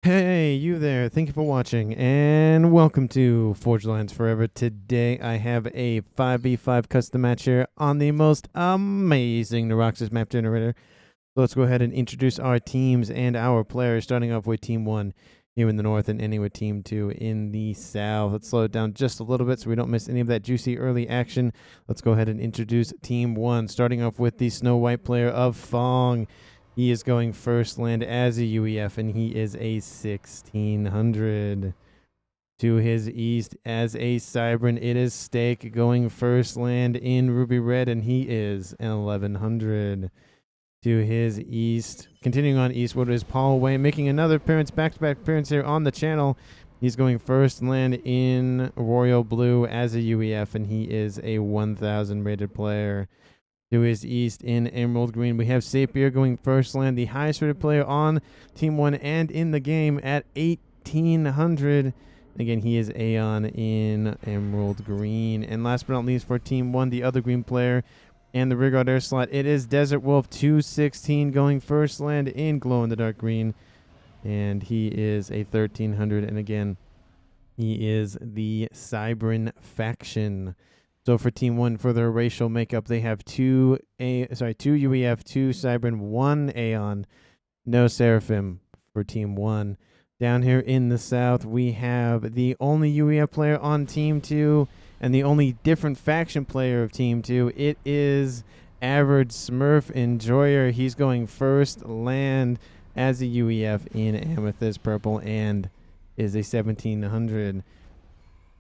Hey, you there. Thank you for watching, and welcome to Forge Lines Forever. Today, I have a 5v5 custom match here on the most amazing Neuroxys map generator. So let's go ahead and introduce our teams and our players, starting off with Team 1 here in the north and ending with Team 2 in the south. Let's slow it down just a little bit so we don't miss any of that juicy early action. Let's go ahead and introduce Team 1, starting off with the Snow White player of Fong. He is going first land as a UEF, and he is a 1600. To his east as a Cybran, it is Stake going first land in Ruby Red, and he is an 1100. To his east, continuing on eastward, is Paul Wayne, making another appearance, back-to-back appearance here on the channel. He's going first land in Royal Blue as a UEF, and he is a 1000 rated player. To his east in Emerald Green, we have Sapier going first land, the highest rated player on Team 1 and in the game at 1800. Again, he is Aeon in Emerald Green. And last but not least for Team 1, the other green player and the rearguard air slot, it is Desert Wolf 216 going first land in Glow in the Dark Green. And he is a 1300. And again, he is the Cybran faction. So for Team 1, for their racial makeup, they have two UEF, 2 Cybran, 1 Aeon, no Seraphim for Team 1. Down here in the south, we have the only UEF player on Team 2 and the only different faction player of Team 2. It is Average Smurf Enjoyer. He's going first land as a UEF in Amethyst Purple and is a 1700.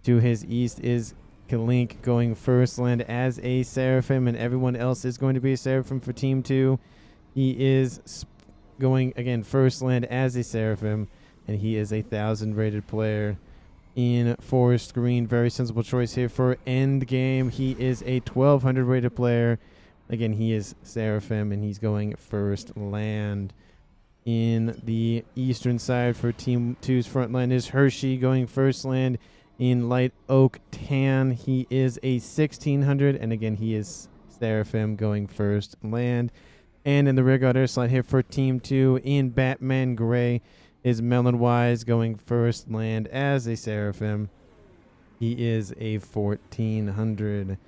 To his east is Link going first land as a Seraphim, and everyone else is going to be a Seraphim for Team 2. He is going, again, first land as a Seraphim, and he is a 1000 rated player in Forest Green. Very sensible choice here for end game. He is a 1200 rated player. Again, he is Seraphim, and he's going first land. In the eastern side for Team 2's front line is Hershey going first land in Light Oak Tan. He is a 1600, and again, he is Seraphim going first land. And in the rearguard air slot here for Team 2 in Batman Gray is Melon Wise going first land as a Seraphim. He is a 1400.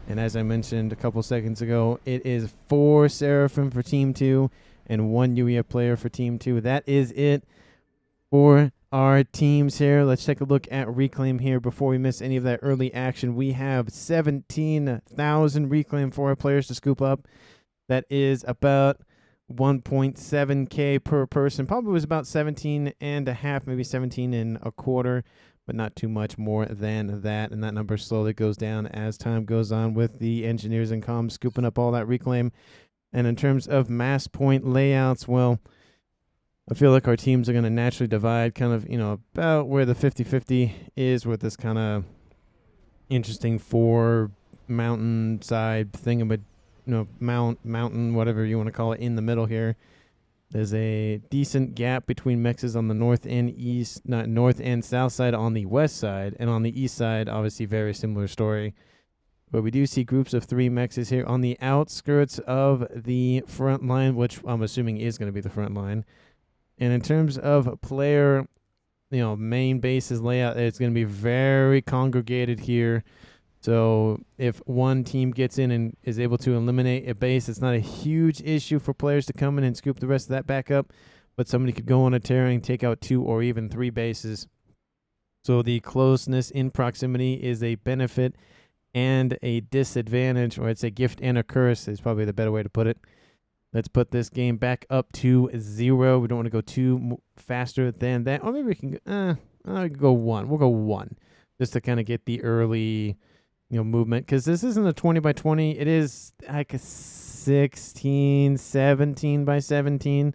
And as I mentioned a couple seconds ago, it is 4 Seraphim for Team 2 and 1 UEF player for Team 2. That is it for our teams here. Let's take a look at Reclaim here before we miss any of that early action. We have 17,000 Reclaim for our players to scoop up. That is about 1.7k per person. Probably was about 17 and a half, maybe 17 and a quarter, but not too much more than that. And that number slowly goes down as time goes on with the engineers and comms scooping up all that Reclaim. And in terms of mass point layouts, well, I feel like our teams are going to naturally divide kind of, about where the 50-50 is with this kind of interesting 4 mountainside thing of a, mountain, whatever you want to call it, in the middle here. There's a decent gap between mexes on the north and south side on the west side, and on the east side, obviously very similar story. But we do see groups of 3 mexes here on the outskirts of the front line, which I'm assuming is going to be the front line. And in terms of player, main bases layout, it's going to be very congregated here. So if one team gets in and is able to eliminate a base, it's not a huge issue for players to come in and scoop the rest of that back up. But somebody could go on a tearing, take out 2 or even 3 bases. So the closeness in proximity is a benefit and a disadvantage, or I'd say gift and a curse is probably the better way to put it. Let's put this game back up to 0. We don't want to go too faster than that. Or maybe we can go 1. We'll go 1 just to kind of get the early movement, because this isn't a 20 by 20. It is like a 16, 17 by 17.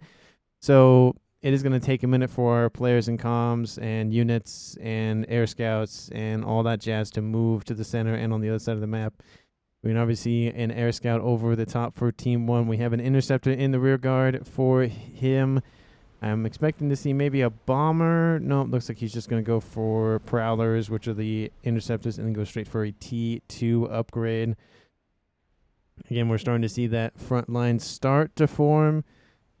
So it is going to take a minute for our players and comms and units and air scouts and all that jazz to move to the center and on the other side of the map. We can obviously see an air scout over the top for Team 1. We have an interceptor in the rear guard for him. I'm expecting to see maybe a bomber. No, it looks like he's just going to go for prowlers, which are the interceptors, and then go straight for a T2 upgrade. Again, we're starting to see that front line start to form.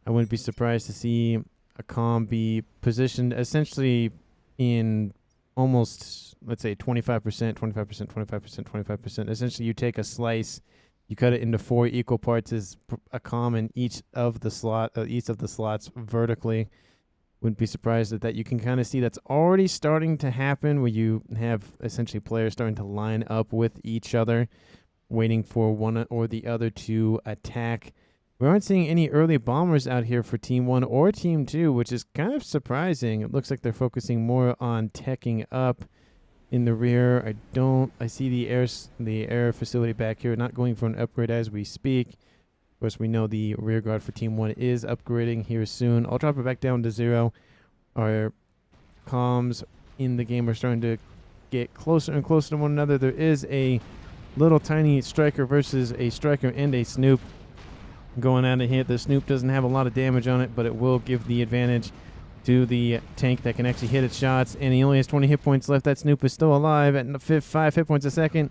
I wouldn't be surprised to see a calm be positioned essentially in almost, let's say, 25%, 25%, 25%, 25%. Essentially, you take a slice, you cut it into 4 equal parts as a calm in each of the slots vertically. Wouldn't be surprised at that. You can kind of see that's already starting to happen, where you have essentially players starting to line up with each other, waiting for one or the other to attack. We aren't seeing any early bombers out here for Team 1 or Team 2, which is kind of surprising. It looks like they're focusing more on teching up in the rear. I see the air facility back here not going for an upgrade as we speak. Of course, we know the rear guard for Team 1 is upgrading here soon. I'll drop it back down to 0. Our comms in the game are starting to get closer and closer to one another. There is a little tiny striker versus a striker and a snoop going at it here. The snoop doesn't have a lot of damage on it, but it will give the advantage to the tank that can actually hit its shots, and he only has 20 hit points left. That snoop is still alive at 5 hit points a second.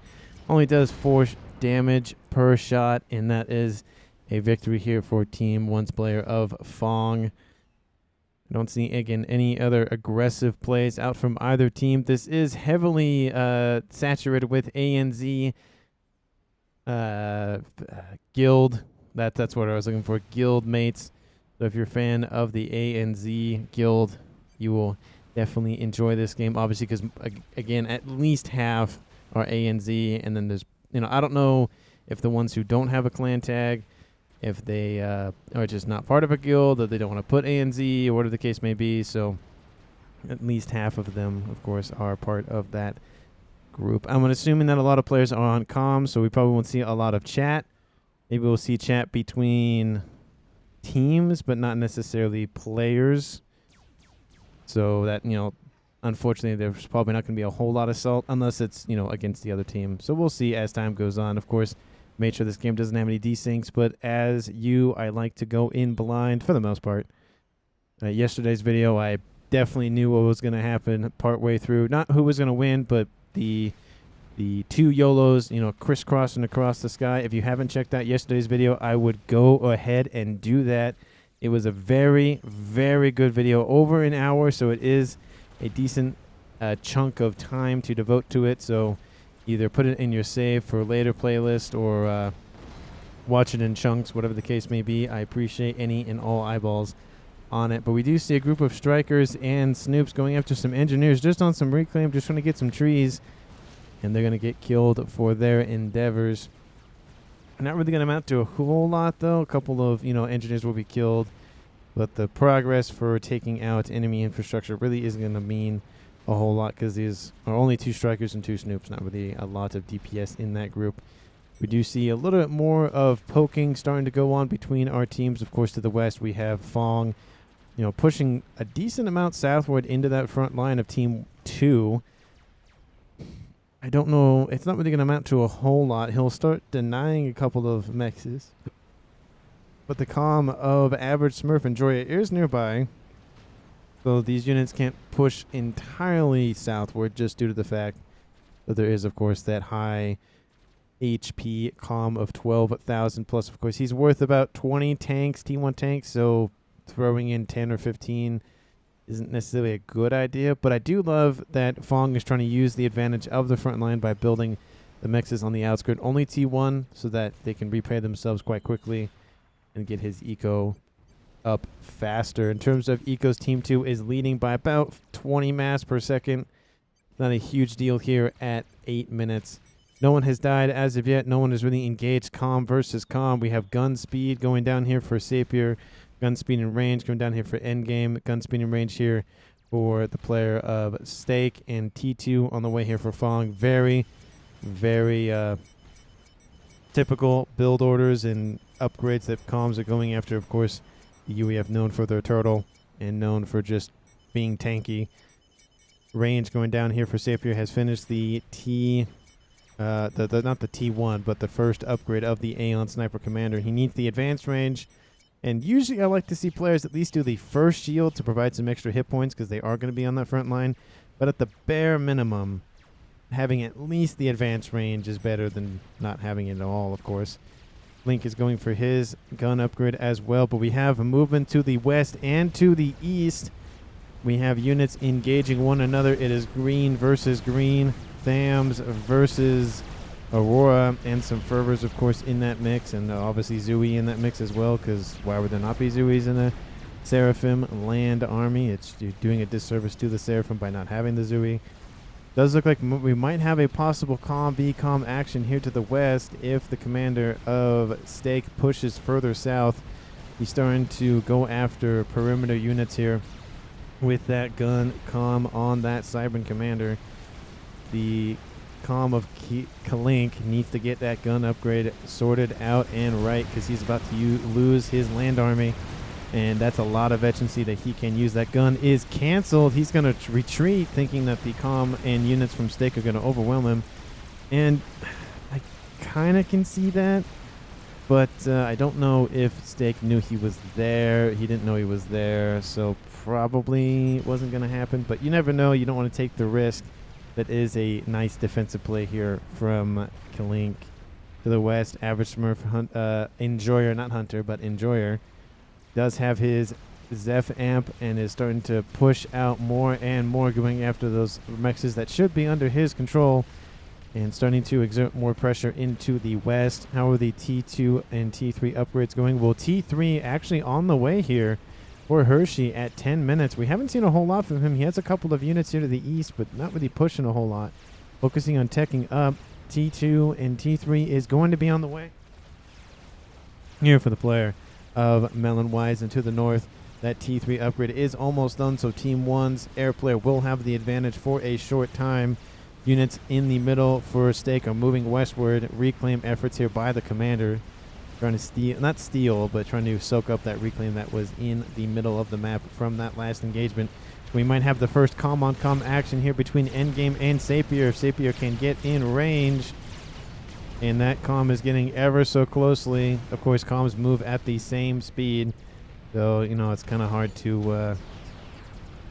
Only does 4 damage per shot, and that is a victory here for Team 1's player of Fong. I don't see, again, any other aggressive plays out from either team. This is heavily saturated with ANZ guild. That's what I was looking for, guild mates. So if you're a fan of the ANZ guild, you will definitely enjoy this game, obviously, because, again, at least half are ANZ, and then there's, I don't know if the ones who don't have a clan tag, if they are just not part of a guild, or they don't want to put ANZ, or whatever the case may be. So at least half of them, of course, are part of that group. I'm assuming that a lot of players are on comms, so we probably won't see a lot of chat. Maybe we'll see chat between teams, but not necessarily players. So that, unfortunately, there's probably not going to be a whole lot of salt unless it's, against the other team. So we'll see as time goes on. Of course, make sure this game doesn't have any desyncs, but I like to go in blind for the most part. Yesterday's video, I definitely knew what was going to happen partway through. Not who was going to win, but the 2 YOLOs, crisscrossing across the sky. If you haven't checked out yesterday's video, I would go ahead and do that. It was a very, very good video, over an hour, so it is a decent chunk of time to devote to it. So either put it in your save for later playlist or watch it in chunks, whatever the case may be. I appreciate any and all eyeballs on it. But we do see a group of strikers and snoops going after some engineers just on some reclaim, just trying to get some trees. And they're going to get killed for their endeavors. Not really going to amount to a whole lot, though. A couple of, engineers will be killed. But the progress for taking out enemy infrastructure really isn't going to mean a whole lot, because these are only 2 strikers and 2 snoops. Not really a lot of DPS in that group. We do see a little bit more of poking starting to go on between our teams. Of course, to the west, we have Fong, pushing a decent amount southward into that front line of Team 2. I don't know. It's not really going to amount to a whole lot. He'll start denying a couple of mexes. But the calm of Average Smurf and Joya is nearby. So these units can't push entirely southward, just due to the fact that there is, of course, that high HP calm of 12,000. Plus, of course, he's worth about 20 tanks, T1 tanks. So throwing in 10 or 15 isn't necessarily a good idea, but I do love that Fong is trying to use the advantage of the front line by building the mexes on the outskirt. Only T1, so that they can repair themselves quite quickly and get his eco up faster. In terms of ecos, Team 2 is leading by about 20 mass per second. Not a huge deal here at 8 minutes. No one has died as of yet. No one is really engaged. Calm versus calm. We have gun speed going down here for Sapir. Gun speed and range going down here for endgame. Gun speed and range here for the player of Stake. And T2 on the way here for Fong. Very, very typical build orders and upgrades that comms are going after. Of course, the UEF known for their turtle and known for just being tanky. Range going down here for Sapir has finished the not the T1, but the first upgrade of the Aeon Sniper Commander. He needs the advanced range. And usually I like to see players at least do the first shield to provide some extra hit points, because they are going to be on that front line. But at the bare minimum, having at least the advanced range is better than not having it at all, of course. Link is going for his gun upgrade as well, but we have a movement to the west and to the east. We have units engaging one another. It is green versus green, Thams versus Aurora, and some Fervors, of course, in that mix, and obviously Zooey in that mix as well, because why would there not be Zooeys in a Seraphim land army? It's doing a disservice to the Seraphim by not having the Zooey. Does look like we might have a possible calm action here to the west if the commander of Stake pushes further south. He's starting to go after perimeter units here with that gun calm on that Cybran commander. The calm of Kalink needs to get that gun upgrade sorted out and right, because he's about to lose his land army, and that's a lot of veterancy that he can use. That gun is canceled. He's going to retreat, thinking that the calm and units from Stake are going to overwhelm him, and I kind of can see that, but I don't know if Stake knew he was there. He didn't know he was there, so probably wasn't going to happen, but you never know. You don't want to take the risk. That is a nice defensive play here from Kalink. To the west, Average Smurf Enjoyer, not Hunter, but Enjoyer, does have his Zeph amp and is starting to push out more and more, going after those mexes that should be under his control and starting to exert more pressure into the west. How are the T2 and T3 upgrades going? Well, T3 actually on the way here for Hershey at 10 minutes. We haven't seen a whole lot from him. He has a couple of units here to the east, but not really pushing a whole lot. Focusing on teching up. T2 and T3 is going to be on the way here for the player of Melonwise. And to the north, that T3 upgrade is almost done, so Team 1's air player will have the advantage for a short time. Units in the middle for Stake are moving westward. Reclaim efforts here by the commander. Trying to steal, not steal, but trying to soak up that reclaim that was in the middle of the map from that last engagement. We might have the first calm-on-calm action here between Endgame and Sapir. If Sapir can get in range, and that calm is getting ever so closely. Of course, calms move at the same speed, so, you know, it's kind of hard to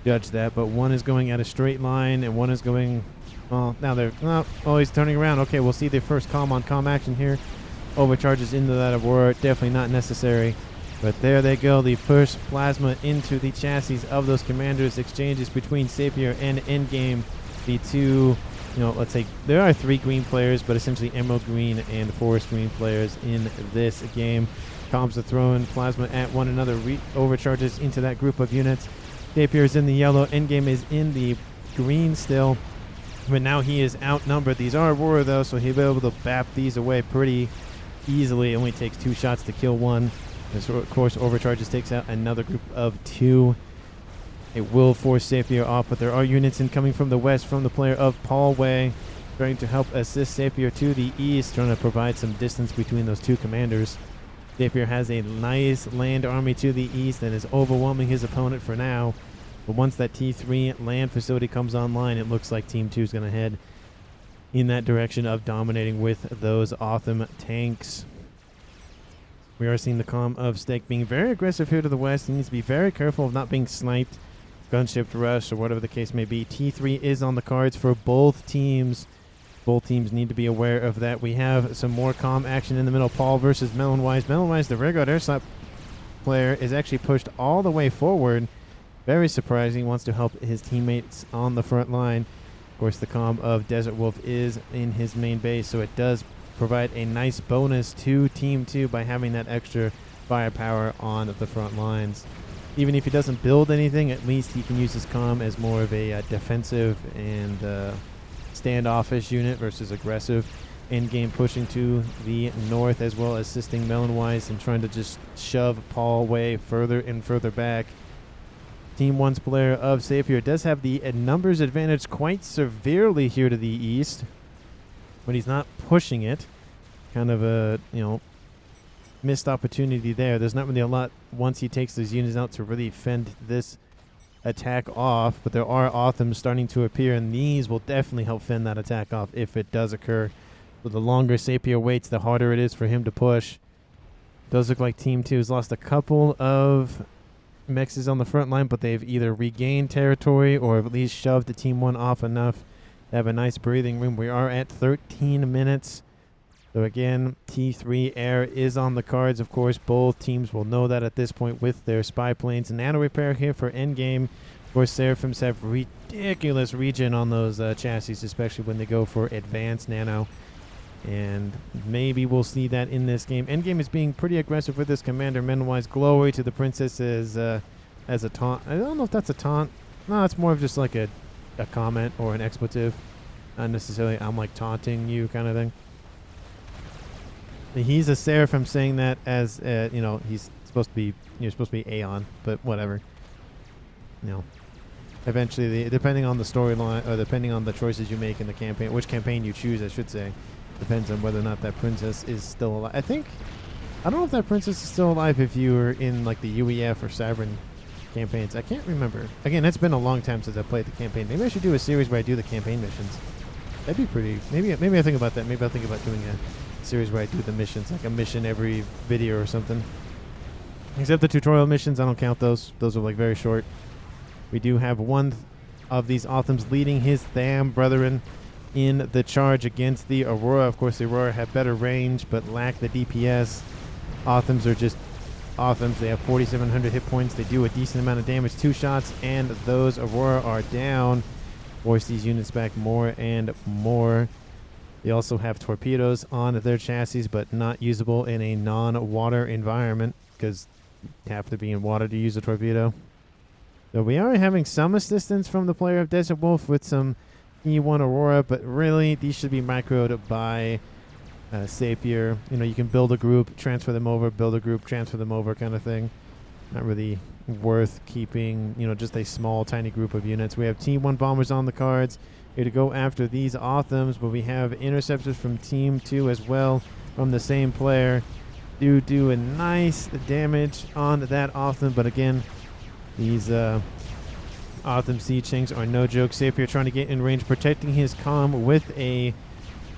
judge that. But one is going at a straight line, and one is going, well, now they're, oh, he's turning around. Okay, we'll see the first calm-on-calm action here. Overcharges into that Aurora, definitely not necessary. But there they go, the first plasma into the chassis of those commanders. Exchanges between Sapir and Endgame. The two, you know, let's say there are 3 green players, but essentially Emerald Green and Forest Green players in this game. Comms are throwing plasma at one another, overcharges into that group of units. Sapir is in the yellow, Endgame is in the green still. But now he is outnumbered. These are Aurora though, so he'll be able to bap these away pretty easily. It only takes 2 shots to kill one. And so, of course, overcharges takes out another group of 2. It will force Sapir off, but there are units incoming from the west from the player of Paul Way, trying to help assist Sapir to the east, trying to provide some distance between those 2 commanders. Sapir has a nice land army to the east and is overwhelming his opponent for now. But once that T3 land facility comes online, it looks like Team 2 is going to head in that direction of dominating with those Otham tanks. We are seeing the calm of Stake being very aggressive here to the west. He needs to be very careful of not being sniped, gunship rush, or whatever the case may be. T3 is on the cards for both teams. Both teams need to be aware of that. We have some more calm action in the middle. Paul versus Melonwise. Melonwise, the Rear Guard Airslap player, is actually pushed all the way forward. Very surprising. Wants to help his teammates on the front line. Of course, the calm of Desert Wolf is in his main base, so it does provide a nice bonus to Team 2 by having that extra firepower on the front lines. Even if he doesn't build anything, at least he can use his calm as more of a defensive and standoffish unit versus aggressive. Endgame pushing to the north, as well as assisting Melonwise and trying to just shove Paul way further and further back. Team 1's player of Sapir does have the numbers advantage quite severely here to the east, but he's not pushing it. Kind of a, you know, missed opportunity there. There's not really a lot once he takes those units out to really fend this attack off, but there are Othams starting to appear, and these will definitely help fend that attack off if it does occur. So the longer Sapir waits, the harder it is for him to push. Does look like Team 2 has lost a couple of mexes on the front line, but they've either regained territory or at least shoved the Team 1 off enough to have a nice breathing room. We are at 13 minutes So again, T3 air is on the cards. Of course, both teams will know that at this point with their spy planes. Nano repair here for endgame. Of course, Seraphims have ridiculous regen on those chassis, especially when they go for advanced nano. And maybe we'll see that in this game. Endgame is being pretty aggressive with this commander. Men-wise, glory to the princess as a taunt. I don't know if that's a taunt. No, it's more of just like a comment or an expletive. Not necessarily I'm like taunting you kind of thing. He's a Seraphim saying that as you know, he's supposed to be supposed to be Aeon, but whatever. You know, eventually depending on the storyline or depending on the choices you make in the campaign, which campaign you choose, I should say, depends on whether or not that princess is still alive. I don't know if that princess is still alive if you were in like the UEF or Sovereign campaigns. I can't remember. Again, it's been a long time since I played the campaign. Maybe I should do a series where I do the campaign missions. That'd be pretty. Maybe I think about that. Maybe I'll think about doing a series where I do the missions, like a mission every video or something. Except the tutorial missions, I don't count those. Those are like very short. We do have one of these Authams leading his Tham brethren in the charge against the Aurora. Of course, the Aurora have better range, but lack the DPS. Authams are just Authams. They have 4,700 hit points. They do a decent amount of damage. 2 shots, and those Aurora are down. Force these units back more and more. They also have torpedoes on their chassis, but not usable in a non-water environment because you have to be in water to use a torpedo. So we are having some assistance from the player of Desert Wolf with some E1 Aurora, but really these should be microed by Sapir. You know, you can build a group, transfer them over, build a group, transfer them over kind of thing. Not really worth keeping, you know, just a small, tiny group of units. We have T1 bombers on the cards here to go after these Authams, but we have interceptors from Team 2 as well from the same player. Do a nice damage on that Autham, but again, these Autham Siege Tanks are no joke. Sapir trying to get in range, protecting his comm with a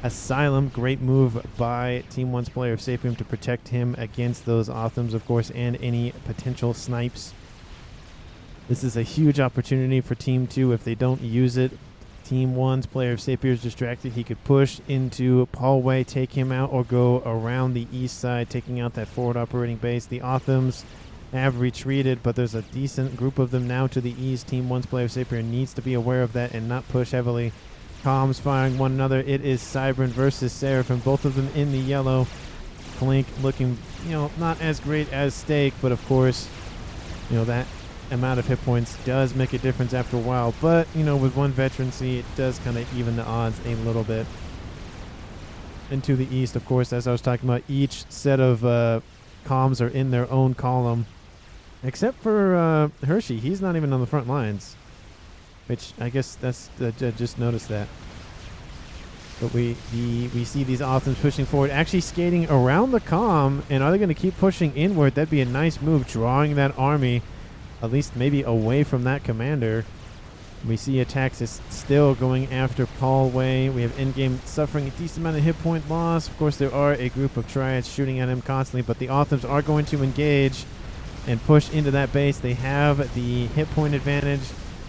Asylum. Great move by Team 1's player of Sapir to protect him against those Authams, of course, and any potential snipes. This is a huge opportunity for Team 2 if they don't use it. Team 1's player of Sapir is distracted. He could push into Paulway, take him out, or go around the east side, taking out that forward operating base. The Authams have retreated, but there's a decent group of them now to the east. Team 1's player of Sapir needs to be aware of that and not push heavily. Comms firing one another. It is Cybran versus Seraphim, both of them in the yellow. Clink looking, you know, not as great as Stake, but of course, you know, that amount of hit points does make a difference after a while. But, you know, with one veterancy, it does kind of even the odds a little bit. And to the east, of course, as I was talking about, each set of comms are in their own column. Except for Hershey. He's not even on the front lines. Which I guess that's I just noticed that. But we see these Authams pushing forward, actually skating around the comm, and are they going to keep pushing inward? That'd be a nice move, drawing that army, at least maybe away from that commander. We see attacks is still going after Paul Way. We have Endgame suffering a decent amount of hit point loss. Of course, there are a group of Triads shooting at him constantly, but the Authams are going to engage and push into that base. They have the hit point advantage.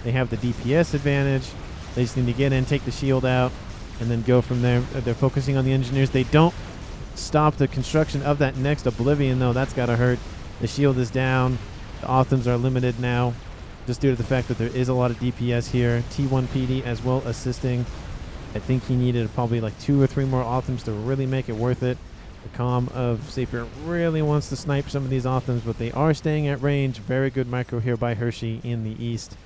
They have the DPS advantage. They just need to get in, take the shield out, and then go from there. They're focusing on the engineers. They don't stop the construction of that next Oblivion, though. That's got to hurt. The shield is down. The Authams are limited now, just due to the fact that there is a lot of DPS here. T1 PD as well assisting. I think he needed probably like 2 or 3 more Authams to really make it worth it. The comm of Sapir really wants to snipe some of these Authams, but they are staying at range. Very good micro here by Hershey in the east.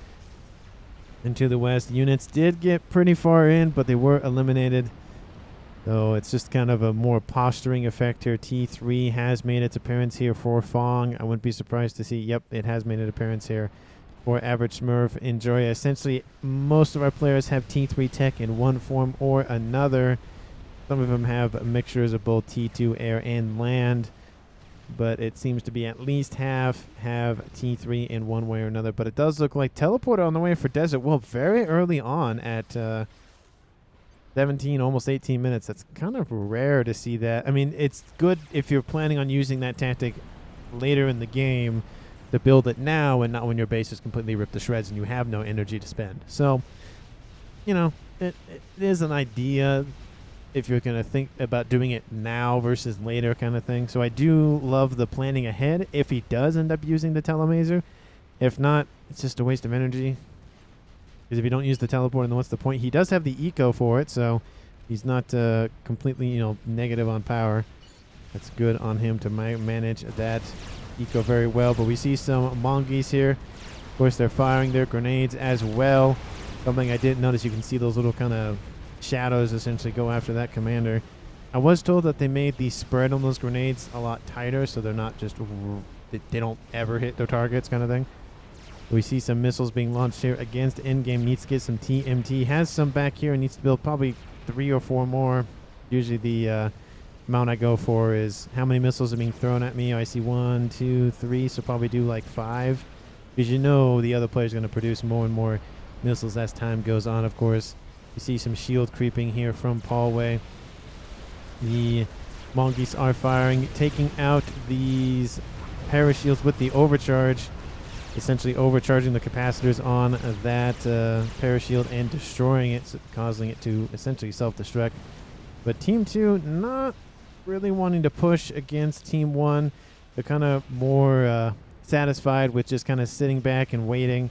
And to the west, units did get pretty far in, but they were eliminated. So it's just kind of a more posturing effect here. T3 has made its appearance here for Fong. I wouldn't be surprised to see, yep, it has made an appearance here for Average Smurf and Joya. Essentially, most of our players have T3 tech in one form or another. Some of them have mixtures of both T2, air, and land. But it seems to be at least half have T3 in one way or another. But it does look like Teleporter on the way for Desert Wolf very early on at 17, almost 18 minutes. That's kind of rare to see that. I mean, it's good if you're planning on using that tactic later in the game to build it now and not when your base is completely ripped to shreds and you have no energy to spend. So, you know, it is an idea. if you're going to think about doing it now versus later kind of thing. So I do love the planning ahead if he does end up using the telemazer. If not, it's just a waste of energy. Because if you don't use the teleport, then what's the point? He does have the eco for it, so he's not completely, negative on power. That's good on him to manage that eco very well. But we see some Monkeys here. Of course, they're firing their grenades as well. Something I didn't notice, you can see those little kind of shadows essentially go after that commander. I was told that they made the spread on those grenades a lot tighter, so they're not just, they don't ever hit their targets kind of thing. We see some missiles being launched here against endgame. Needs to get some TMT. Has some back here and needs to build probably 3 or 4 more. Usually the amount I go for is how many missiles are being thrown at me. I see 1, 2, 3, so probably do like 5. Because the other player's going to produce more and more missiles as time goes on, of course. You see some shield creeping here from Paulway. The Monkeys are firing, taking out these parashields with the overcharge. Essentially overcharging the capacitors on that parashield and destroying it, causing it to essentially self-destruct. But Team 2 not really wanting to push against Team 1. They're kind of more satisfied with just kind of sitting back and waiting.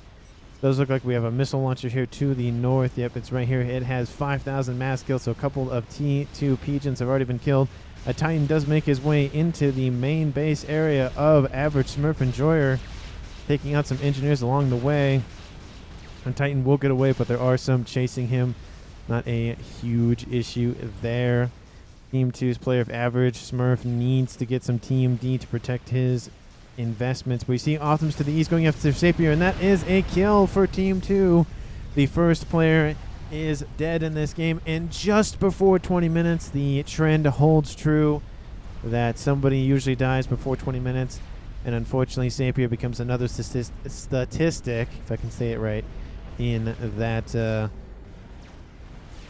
Does look like we have a missile launcher here to the north. Yep, it's right here. It has 5,000 mass kills, so a couple of T2 Pigeons have already been killed. A Titan does make his way into the main base area of Average Smurf Enjoyer, taking out some engineers along the way. And Titan will get away, but there are some chasing him. Not a huge issue there. Team 2's player of Average Smurf needs to get some TMD to protect his investments. We see Optimus to the east going after Sapir, and that is a kill for Team 2. The first player is dead in this game, and just before 20 minutes, the trend holds true that somebody usually dies before 20 minutes. And unfortunately, Sapir becomes another statistic, if I can say it right, in that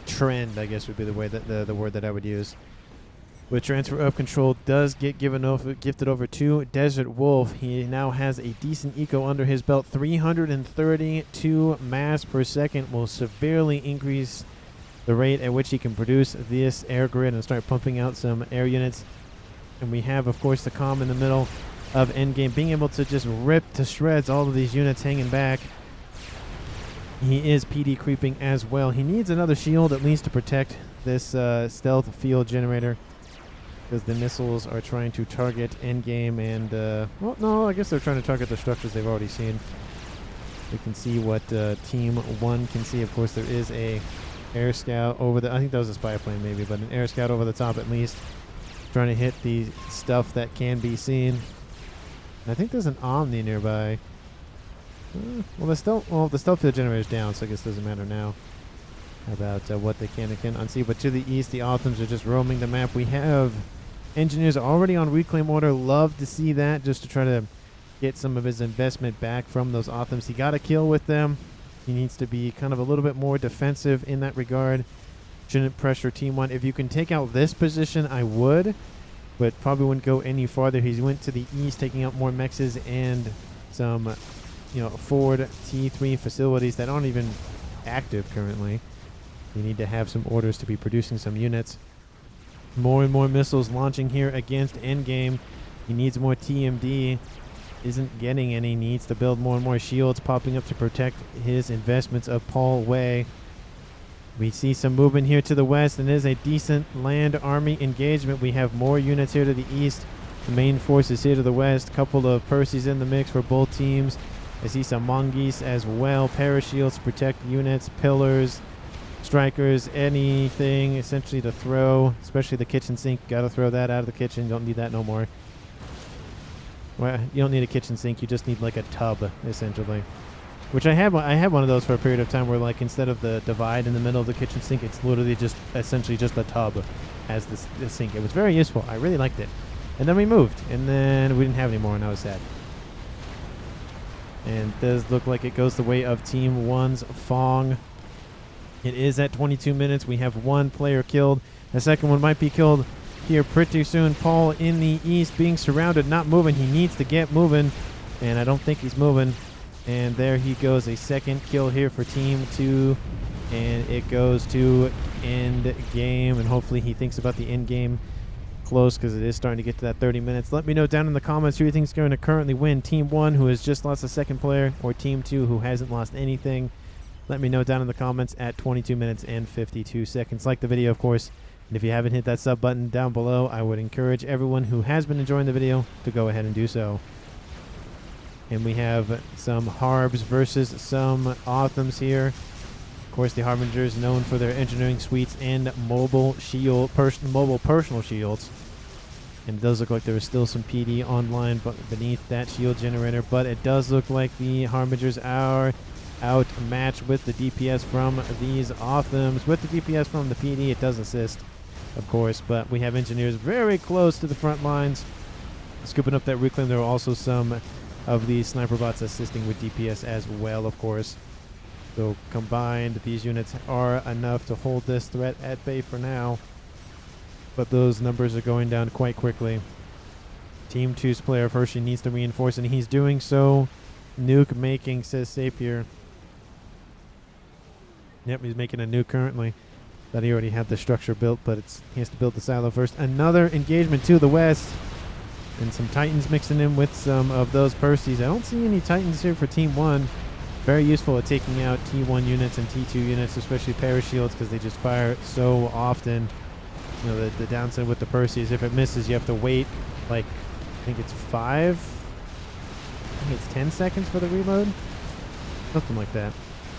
trend, I guess would be the way that the word that I would use. With transfer of control does get gifted over to Desert Wolf. He now has a decent eco under his belt. 332 mass per second will severely increase the rate at which he can produce this air grid and start pumping out some air units. And we have, of course, the comm in the middle of endgame, being able to just rip to shreds all of these units hanging back. He is PD creeping as well. He needs another shield at least to protect this stealth field generator, because the missiles are trying to target endgame and well, no, I guess they're trying to target the structures they've already seen. We can see what Team 1 can see. Of course, there is a air scout over the, I think that was a spy plane maybe, but an air scout over the top at least, trying to hit the stuff that can be seen. I think there's an Omni nearby. Well, the stealth field generator is down, so I guess it doesn't matter now about what they can and can't unsee. But to the east, the Optims are just roaming the map. We have engineers already on reclaim order. Love to see that, just to try to get some of his investment back from those Optims. He got a kill with them. He needs to be kind of a little bit more defensive in that regard. Shouldn't pressure Team 1. If you can take out this position, I would, but probably wouldn't go any farther. He went to the east, taking out more mexes and some, forward T3 facilities that aren't even active currently. You need to have some orders to be producing some units. More and more missiles launching here against endgame. He needs more TMD. Isn't getting any. Needs to build more and more shields popping up to protect his investments of Paul Way. We see some movement here to the west, and there's a decent land army engagement. We have more units here to the east. The main force is here to the west. Couple of Percys in the mix for both teams. I see some Monkeys as well. Parashields protect units, pillars, strikers, anything essentially to throw, especially the kitchen sink. Got to throw that out of the kitchen. You don't need that no more. Well, you don't need a kitchen sink. You just need like a tub, essentially. Which I had one of those for a period of time where, like, instead of the divide in the middle of the kitchen sink, it's literally just essentially just a tub as the sink. It was very useful. I really liked it. And then we moved, and then we didn't have any more, and I was sad. And it does look like it goes the way of Team 1's Fong. It is at 22 minutes. We have one player killed. The second one might be killed here pretty soon. Paul in the east being surrounded, not moving. He needs to get moving, and I don't think he's moving. And there he goes, a second kill here for Team 2. And it goes to end game, and hopefully he thinks about the end game close because it is starting to get to that 30 minutes. Let me know down in the comments who you think is going to currently win. Team 1, who has just lost a second player, or Team 2, who hasn't lost anything. Let me know down in the comments at 22 minutes and 52 seconds. Like the video, of course. And if you haven't hit that sub button down below, I would encourage everyone who has been enjoying the video to go ahead and do so. And we have some Harbs versus some Authams here. Of course, the Harbingers known for their engineering suites and mobile personal shields. And it does look like there is still some PD online beneath that shield generator, but it does look like the Harbingers are outmatched with the DPS from these Authams. With the DPS from the PD, it does assist, of course, but we have engineers very close to the front lines, scooping up that reclaim. There are also some of these sniper bots assisting with DPS as well, of course. So combined, these units are enough to hold this threat at bay for now, but those numbers are going down quite quickly. Team 2's player Hershey needs to reinforce, and he's doing so. Nuke making, says Sapier. Yep, he's making a nuke currently. Thought he already had the structure built, but he has to build the silo first. Another engagement to the west. And some Titans mixing in with some of those Percies. I don't see any Titans here for Team 1. Very useful at taking out T1 units and T2 units, especially parashields, because they just fire so often. You know, the downside with the Percy is if it misses, you have to wait, like, I think it's 10 seconds for the reload. Something like that.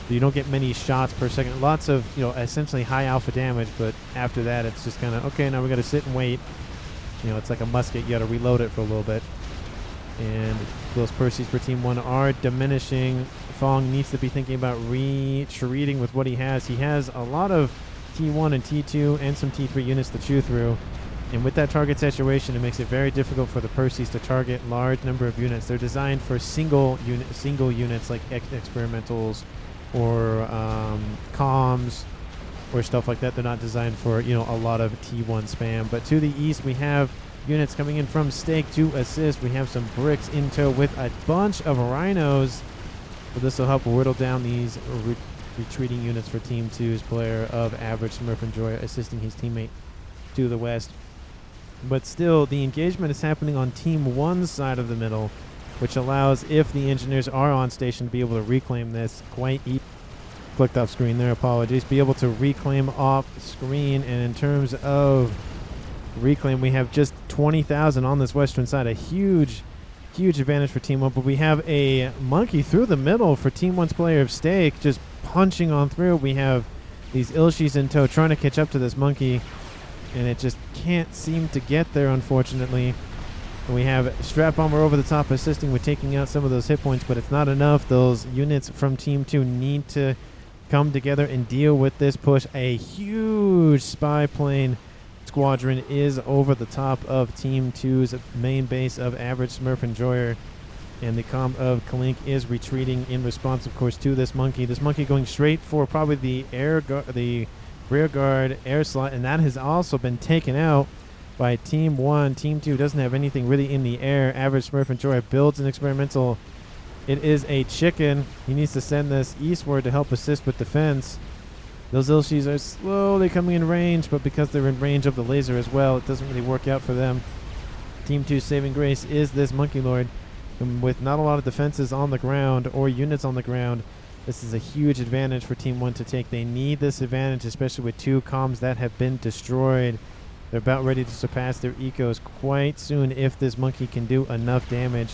So you don't get many shots per second. Lots of, you know, essentially high alpha damage, but after that, it's just kind of, okay, now we got to sit and wait. You know, it's like a musket. You got to reload it for a little bit. And those Percies for Team 1 are diminishing. Fong needs to be thinking about retreating with what he has. He has a lot of T1 and T2 and some T3 units to chew through. And with that target saturation, it makes it very difficult for the Percies to target large number of units. They're designed for single units like experimentals or comms or stuff like that. They're not designed for, you know, a lot of T1 spam. But to the east, we have units coming in from Stake to assist. We have some bricks in tow with a bunch of rhinos. So this will help whittle down these retreating units for Team 2's player of Average Smurf and Joy, assisting his teammate to the west. But still, the engagement is happening on Team 1's side of the middle, which allows, if the engineers are on station, to be able to reclaim this quite easily. Clicked off screen there, apologies. Be able to reclaim off screen, and in terms of reclaim, we have just 20,000 on this western side. A huge advantage for Team 1, but we have a monkey through the middle for Team 1's player of Stake, just punching on through. We have these Ilshis in tow trying to catch up to this monkey, and it just can't seem to get there, unfortunately. And we have Strap Bomber over the top assisting with taking out some of those hit points, but it's not enough. Those units from Team 2 need to come together and deal with this push. A huge spy plane squadron is over the top of Team 2's main base of Average Smurf Enjoyer, and the comm of Kalink is retreating in response, of course, to this monkey. This monkey going straight for probably the rear guard air slot, and that has also been taken out by Team 1. Team 2 doesn't have anything really in the air. Average Smurf Enjoyer builds an experimental. It is a chicken. He needs to send this eastward to help assist with defense. Those Ilshis are slowly coming in range, but because they're in range of the laser as well, it doesn't really work out for them. Team 2's saving grace is this Monkeylord. And with not a lot of defenses on the ground or units on the ground, this is a huge advantage for Team 1 to take. They need this advantage, especially with 2 comms that have been destroyed. They're about ready to surpass their ecos quite soon if this monkey can do enough damage.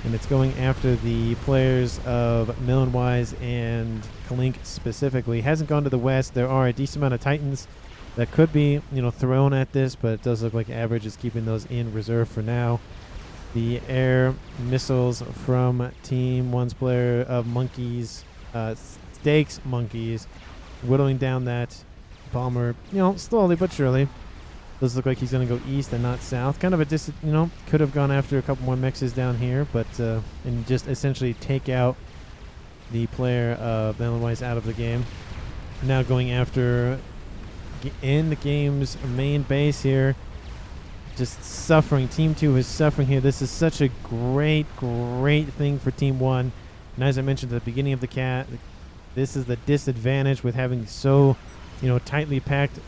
And it's going after the players of Millenwise and Kalink specifically. Hasn't gone to the west. There are a decent amount of Titans that could be, you know, thrown at this, but it does look like Average is keeping those in reserve for now. The air missiles from Team 1's player of Monkeys, Stakes Monkeys, whittling down that bomber, you know, slowly but surely. Does look like he's going to go east and not south. Kind of a could have gone after a couple more mexes down here, but and just essentially take out the player Millenwise out of the game. Now going after in the game's main base here. Just suffering. Team 2 is suffering here. This is such a great thing for Team 1. And as I mentioned at the beginning of the This is the disadvantage with having so, tightly packed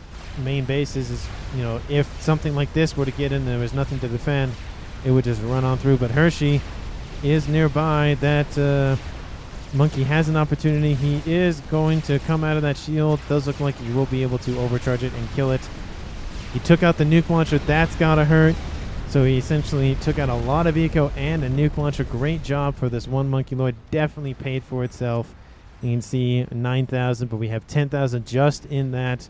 main bases is, if something like this were to get in, there was nothing to defend, it would just run on through. But Hershey is nearby. That Monkey has an opportunity. He is going to come out of that shield. Does look like he will be able to overcharge it and kill it. He took out the nuke launcher. That's gotta hurt. So he essentially took out a lot of eco and a nuke launcher. Great job for this one Monkeylord. Definitely paid for itself. You can see 9,000, but we have 10,000 just in that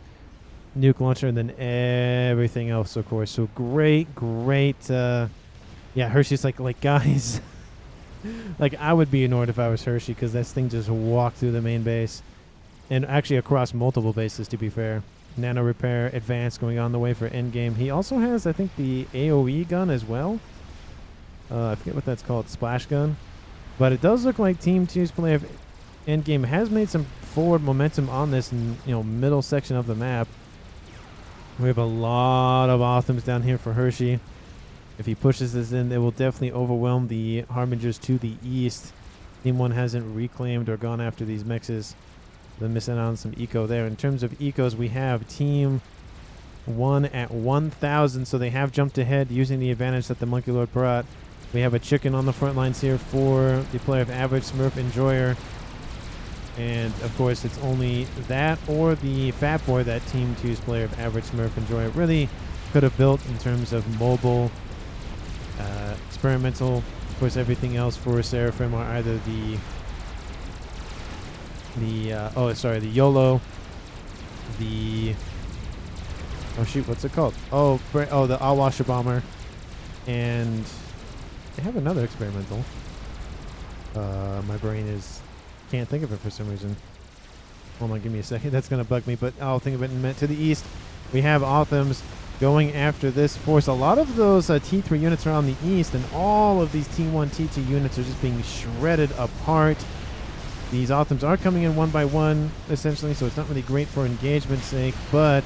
nuke launcher, and then everything else, of course. So great. Yeah, Hershey's like guys. Like, I would be annoyed if I was Hershey, because this thing just walked through the main base. And actually across multiple bases, to be fair. Nano repair, advance going on the way for endgame. He also has, I think, the AoE gun as well. I forget what that's called, splash gun. But it does look like Team 2's play of endgame has made some forward momentum on this middle section of the map. We have a lot of Authams down here for Hershey. If he pushes this in, it will definitely overwhelm the Harbingers to the east. Team 1 hasn't reclaimed or gone after these mexes. They're missing out on some eco there. In terms of ecos, we have Team 1 at 1,000, so they have jumped ahead using the advantage that the Monkeylord brought. We have a chicken on the front lines here for the player of Average Smurf Enjoyer. And, of course, it's only that or the Fat Boy that Team 2's player of Average Smurf Enjoyer really could have built in terms of mobile, experimental. Of course, everything else for Seraphim are either the YOLO, what's it called? The Awasha Bomber, and they have another experimental. My brain can't think of it for some reason. Hold on, give me a second. That's gonna bug me, but I'll think of it in a minute. To the east, we have Authams going after this force. A lot of those T3 units are on the east, and all of these T1, T2 units are just being shredded apart. These Authams are coming in one by one, essentially, so it's not really great for engagement's sake, but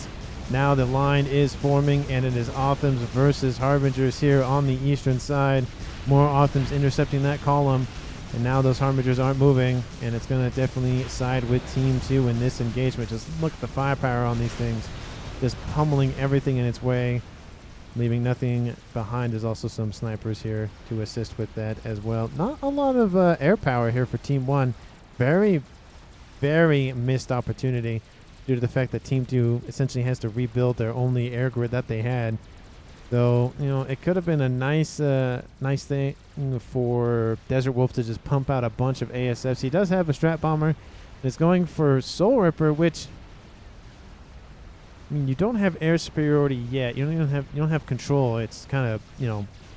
now the line is forming, and it is Authams versus Harbingers here on the eastern side. More Authams intercepting that column, and now those Harbingers aren't moving, and it's going to definitely side with Team 2 in this engagement. Just look at the firepower on these things. Just pummeling everything in its way, leaving nothing behind. There's also some snipers here to assist with that as well. Not a lot of air power here for Team 1. Very, very missed opportunity due to the fact that Team 2 essentially has to rebuild their only air grid that they had. Though, it could have been a nice thing for Desert Wolf to just pump out a bunch of ASFs. He does have a Strat Bomber. It's going for Soul Ripper, which, you don't have air superiority yet. You don't have control. It's kind of,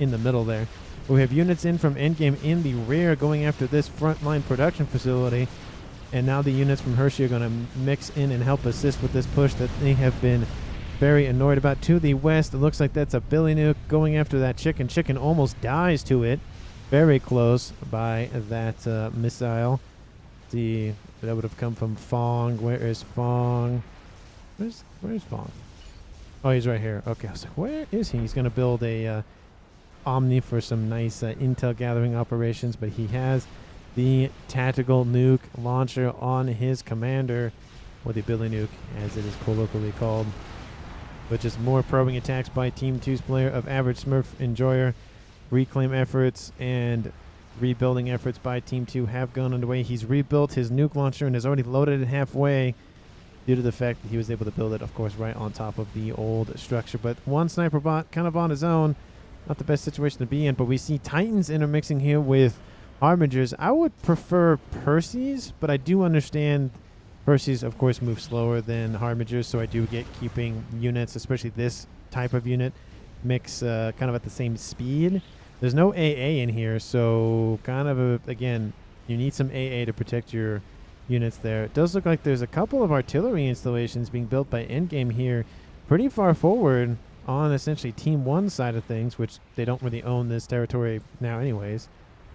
in the middle there. But we have units in from endgame in the rear going after this frontline production facility. And now the units from Hershey are going to mix in and help assist with this push that they have been very annoyed about. To the west, it looks like that's a Billy Nuke going after that chicken. Chicken almost dies to it. Very close by that missile. That would have come from Fong. Where is Fong? Where's Fong? Oh, he's right here. Okay, I was like, where is he? He's going to build a Omni for some nice intel gathering operations, but he has the tactical nuke launcher on his commander, or the Billy Nuke, as it is colloquially called. But just more probing attacks by Team 2's player of Average Smurf Enjoyer. Reclaim efforts and rebuilding efforts by Team 2 have gone underway. He's rebuilt his nuke launcher and has already loaded it halfway due to the fact that he was able to build it, of course, right on top of the old structure. But one sniper bot kind of on his own. Not the best situation to be in, but we see Titans intermixing here with Harbingers. I would prefer Percy's, but I do understand Percy's, of course, move slower than Harbingers, so I do get keeping units, especially this type of unit, mix kind of at the same speed. There's no AA in here, so kind of, again, you need some AA to protect your units there. It does look like there's a couple of artillery installations being built by Endgame here pretty far forward on essentially Team 1 side of things, which they don't really own this territory now anyways.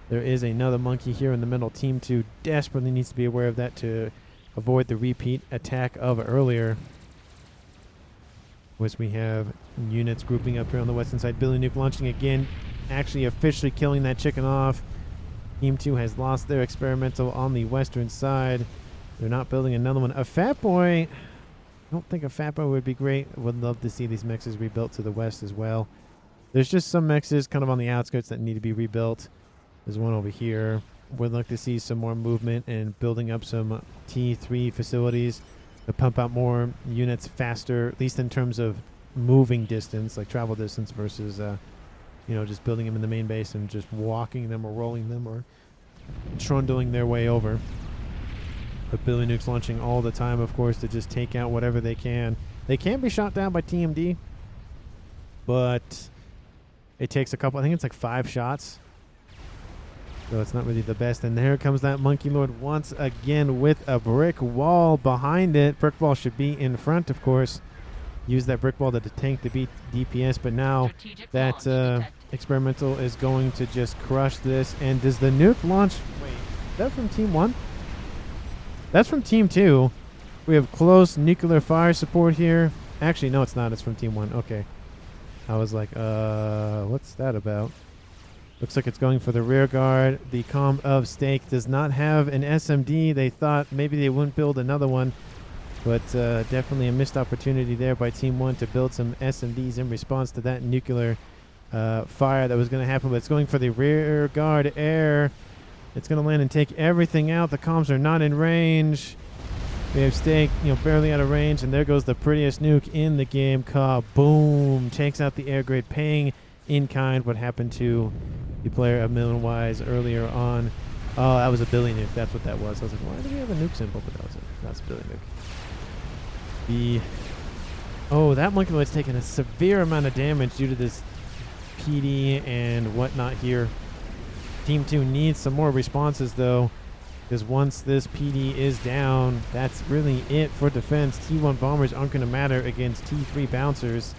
There is another monkey here in the middle. Team 2 desperately needs to be aware of that to avoid the repeat attack of earlier. Which we have units grouping up here on the western side. Billy Nuke launching again, actually officially killing that chicken off. Team 2 has lost their experimental on the western side. They're not building another one. A Fat Boy, I don't think a Fat Boy would be great. Would love to see these mexes rebuilt to the west as well. There's just some mexes kind of on the outskirts that need to be rebuilt. There's one over here. Would like to see some more movement and building up some T3 facilities to pump out more units faster, at least in terms of moving distance, like travel distance versus, just building them in the main base and just walking them or rolling them or trundling their way over. But Billy Nuke's launching all the time, of course, to just take out whatever they can. They can be shot down by TMD, but it takes a couple, I think it's like 5 shots. So it's not really the best. And there comes that Monkeylord once again with a brick wall behind it. Brick wall should be in front, of course. Use that brick wall to tank to beat DPS. But now that experimental is going to just crush this. And does the nuke launch? Wait, is that from Team 1? That's from Team 2. We have close nuclear fire support here. Actually, no, it's not. It's from Team 1. Okay. I was like, what's that about? Looks like it's going for the rear guard. The Calm of Stake does not have an SMD. They thought maybe they wouldn't build another one, but definitely a missed opportunity there by Team 1 to build some SMDs in response to that nuclear fire that was going to happen. But it's going for the rear guard air. It's going to land and take everything out. The comms are not in range. We have Stake, barely out of range, and there goes the prettiest nuke in the game. Kaboom! Takes out the air grade, paying in kind what happened to the player of Million Wise earlier on. Oh, that was a Billy Nuke. That's what that was. I was like, why do we have a nuke symbol? But that's Billy Nuke. That Monkeylord's taken a severe amount of damage due to this PD and whatnot here. Team 2 needs some more responses though, because once this PD is down, that's really it for defense. T1 bombers aren't going to matter against T3 bouncers.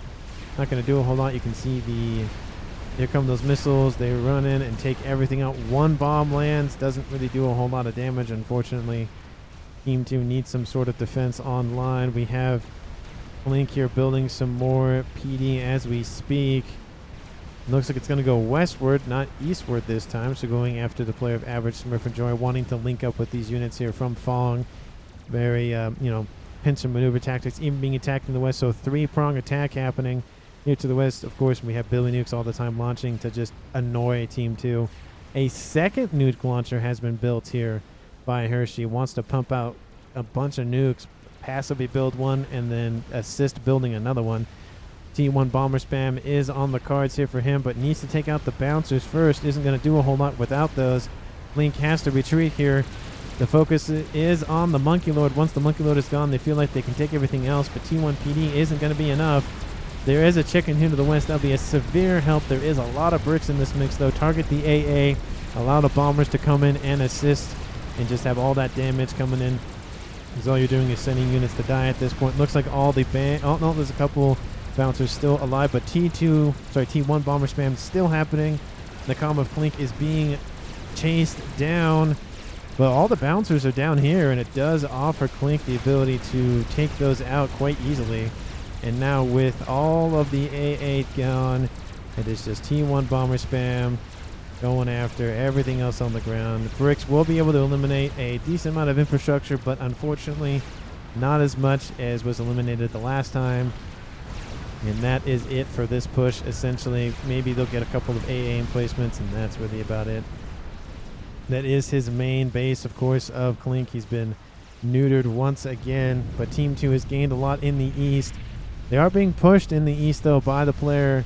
Not going to do a whole lot. You can see here come those missiles. They run in and take everything out. One bomb lands. Doesn't really do a whole lot of damage, unfortunately. Team 2 needs some sort of defense online. We have Link here building some more PD as we speak. Looks like it's going to go westward, not eastward this time. So going after the player of Average Smurf and Joy, wanting to link up with these units here from Fong. Very, pincer maneuver tactics, even being attacked in the west. So 3-prong attack happening. Here to the west, of course, we have Billy Nukes all the time launching to just annoy Team 2. A second nuke launcher has been built here by Hershey. Wants to pump out a bunch of nukes, passively build one, and then assist building another one. T1 bomber spam is on the cards here for him, but needs to take out the bouncers first. Isn't going to do a whole lot without those. Link has to retreat here. The focus is on the Monkeylord. Once the Monkeylord is gone, they feel like they can take everything else, but T1 PD isn't going to be enough. There is a chicken here to the west. That'll be a severe help. There is a lot of bricks in this mix, though. Target the AA. Allow the bombers to come in and assist and just have all that damage coming in. Because all you're doing is sending units to die at this point. Looks like all the oh, no, there's a couple bouncers still alive, but T1 bomber spam is still happening. The Calm of Clink is being chased down. But all the bouncers are down here, and it does offer Clink the ability to take those out quite easily. And now with all of the A8 gone, it is just T1 bomber spam going after everything else on the ground. The bricks will be able to eliminate a decent amount of infrastructure, but unfortunately not as much as was eliminated the last time. And that is it for this push, essentially. Maybe they'll get a couple of AA emplacements, and that's really about it. That is his main base, of course, of Clink. He's been neutered once again, but Team 2 has gained a lot in the east. They are being pushed in the east, though, by the player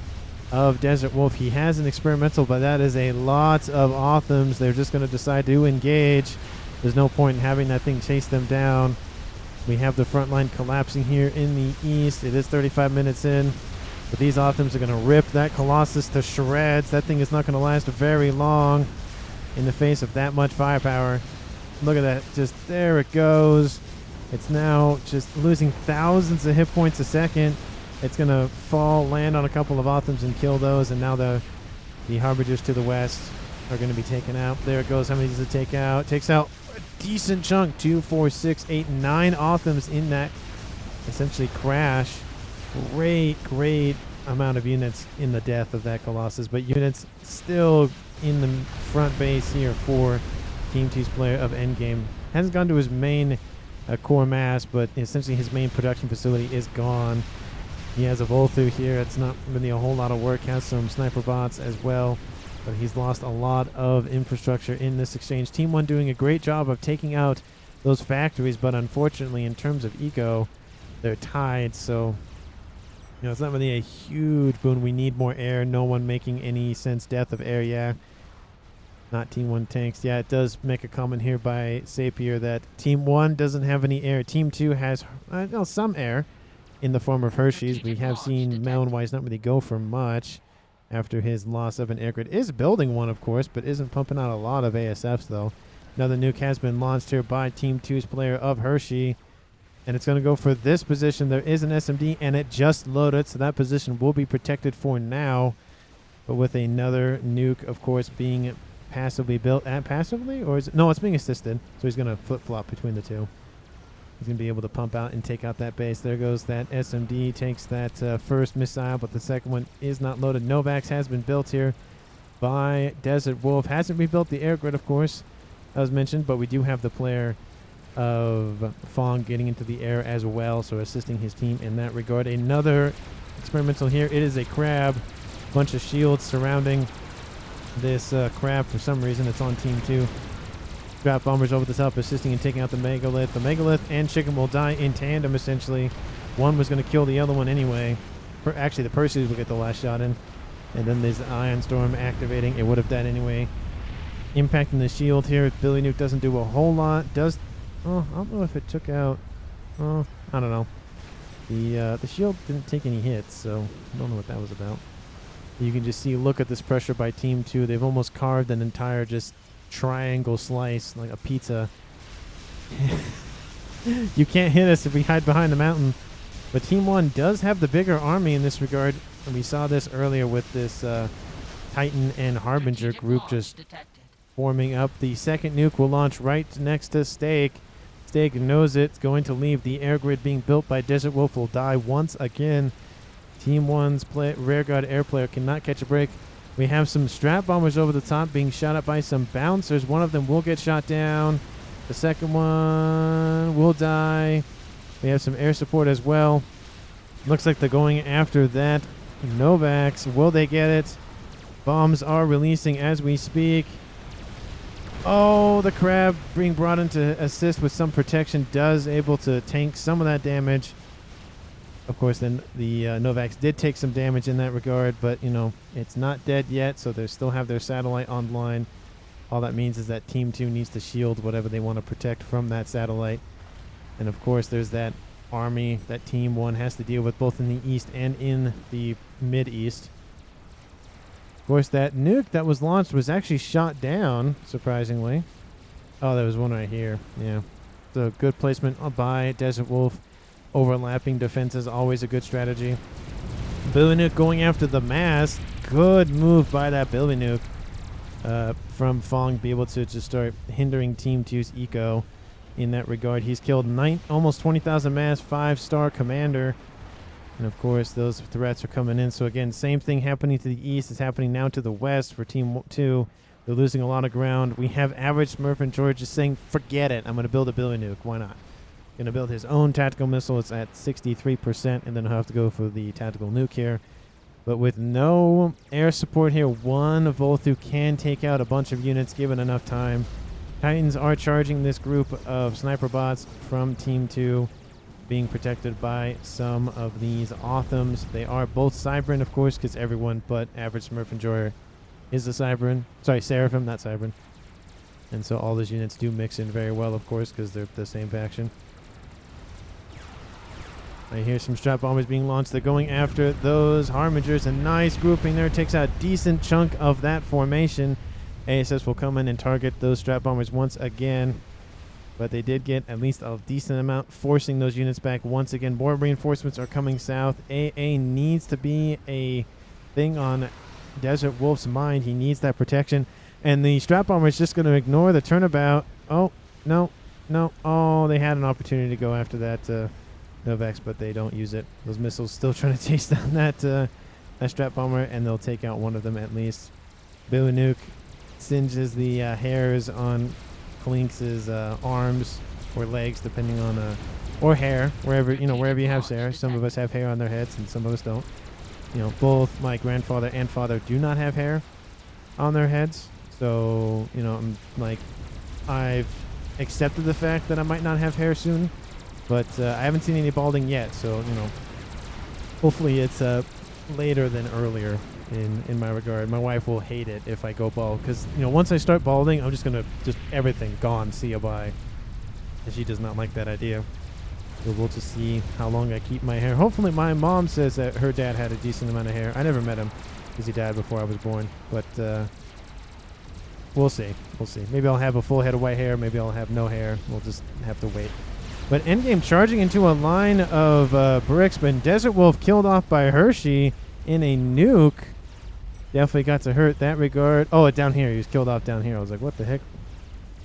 of Desert Wolf. He has an experimental, but that is a lot of Othams. They're just going to decide to engage. There's no point in having that thing chase them down. We have the front line collapsing here in the east. It is 35 minutes in, but these Othams are going to rip that Colossus to shreds. That thing is not going to last very long in the face of that much firepower. Look at that. Just there it goes. It's now just losing thousands of hit points a second. It's going to fall, land on a couple of Othams and kill those, and now the Harbingers to the west are going to be taken out. There it goes. How many does it take out? Takes out a decent chunk. 2, 4, 6, 8, 9 Othams in that essentially crash. Great amount of units in the death of that Colossus, but units still in the front base here for Team 2's player of Endgame. Hasn't gone to his main core mass, but essentially his main production facility is gone. He has a Volthu here. It's not really a whole lot of work. Has some sniper bots as well, but he's lost a lot of infrastructure in this exchange. Team 1 doing a great job of taking out those factories, but unfortunately in terms of eco, they're tied, so it's not really a huge boon. We need more air. No one making any sense. Death of air, yeah. Not Team 1 tanks. Yeah, it does make a comment here by Sapir that Team 1 doesn't have any air. Team 2 has some air in the form of Hershey's. We have seen Melon-wise not really go for much after his loss of an air grid. Is building one, of course, but isn't pumping out a lot of ASFs, though. Another nuke has been launched here by Team 2's player of Hershey. And it's going to go for this position. There is an SMD, and it just loaded, so that position will be protected for now. But with another nuke, of course, being passively built. Passively? Or is it? No, it's being assisted. So he's going to flip-flop between the two. He's going to be able to pump out and take out that base. There goes that SMD. Takes that first missile, but the second one is not loaded. Novax has been built here by Desert Wolf. Hasn't rebuilt the air grid, of course, as mentioned, but we do have the player of Fong getting into the air as well, so assisting his team in that regard. Another experimental here. It is a crab. Bunch of shields surrounding this crab. For some reason, it's on Team 2. Drop bombers over the top, assisting in taking out the Megalith. The Megalith and Chicken will die in tandem, essentially. One was going to kill the other one anyway. Actually, the Perseus will get the last shot in. And then there's Ion Storm activating. It would have died anyway. Impacting the shield here. Billy Nuke doesn't do a whole lot. I don't know if it took out. I don't know. The shield didn't take any hits, so I don't know what that was about. You can just see, look at this pressure by Team 2. They've almost carved an entire just triangle slice, like a pizza. You can't hit us if we hide behind the mountain. But Team 1 does have the bigger army in this regard. And we saw this earlier with this Titan and Harbinger group just forming up. The second nuke will launch right next to Steak. Steak knows it's going to leave. The air grid being built by Desert Wolf will die once again. Team 1's rearguard air player cannot catch a break. We have some strap bombers over the top being shot at by some bouncers. One of them will get shot down. The second one will die. We have some air support as well. Looks like they're going after that Novax. Will they get it? Bombs are releasing as we speak. Oh, the crab being brought in to assist with some protection does able to tank some of that damage. Of course, then the Novax did take some damage in that regard, but, it's not dead yet, so they still have their satellite online. All that means is that Team 2 needs to shield whatever they want to protect from that satellite. And, of course, there's that army that Team 1 has to deal with both in the east and in the mid-east. Of course, that nuke that was launched was actually shot down, surprisingly. Oh, there was one right here. Yeah. So good placement by Desert Wolf. Overlapping defense is always a good strategy. Billy Nuke going after the mass. Good move by that Billy Nuke from Fong. Be able to just start hindering Team 2's eco in that regard. He's killed almost 20,000 mass, 5-star commander. And of course, those threats are coming in. So again, same thing happening to the east is happening now to the west for Team 2. They're losing a lot of ground. We have average Smurf and George just saying, forget it. I'm going to build a Billy Nuke. Why not? Going to build his own tactical missile. It's at 63%, and then I'll have to go for the tactical nuke here. But with no air support here, one Volthu can take out a bunch of units given enough time. Titans are charging this group of sniper bots from Team 2, being protected by some of these Authams. They are both Cybran, of course, because everyone but average Smurf Enjoyer is a Cybran. Sorry, Seraphim, not Cybran. And so all those units do mix in very well, of course, because they're the same faction. I hear some strap bombers being launched. They're going after those Harbingers. A nice grouping there. Takes out a decent chunk of that formation. ASS will come in and target those strap bombers once again. But they did get at least a decent amount, forcing those units back once again. More reinforcements are coming south. AA needs to be a thing on Desert Wolf's mind. He needs that protection. And the strap bomber is just going to ignore the turnabout. Oh, no. Oh, they had an opportunity to go after that Novax, but they don't use it. Those missiles still trying to chase down that strap bomber, and they'll take out one of them at least. Billy Nuke singes the hairs on Klinks' arms. or legs, depending on or hair, wherever you have hair. Some of us have hair on their heads, and some of us don't. Both my grandfather and father do not have hair on their heads, so I've accepted the fact that I might not have hair soon, but I haven't seen any balding yet. So hopefully it's later than earlier in my regard. My wife will hate it if I go bald, because once I start balding, I'm just gonna everything gone, see you bye, and she does not like that idea. So we'll just see how long I keep my hair. Hopefully my mom says that her dad had a decent amount of hair. I never met him because he died before I was born, but we'll see. Maybe I'll have a full head of white hair, maybe I'll have no hair. We'll just have to wait. But endgame charging into a line of bricks, but Desert Wolf killed off by Hershey in a nuke. Definitely got to hurt that regard. Oh, down here. He was killed off down here. I was like, what the heck?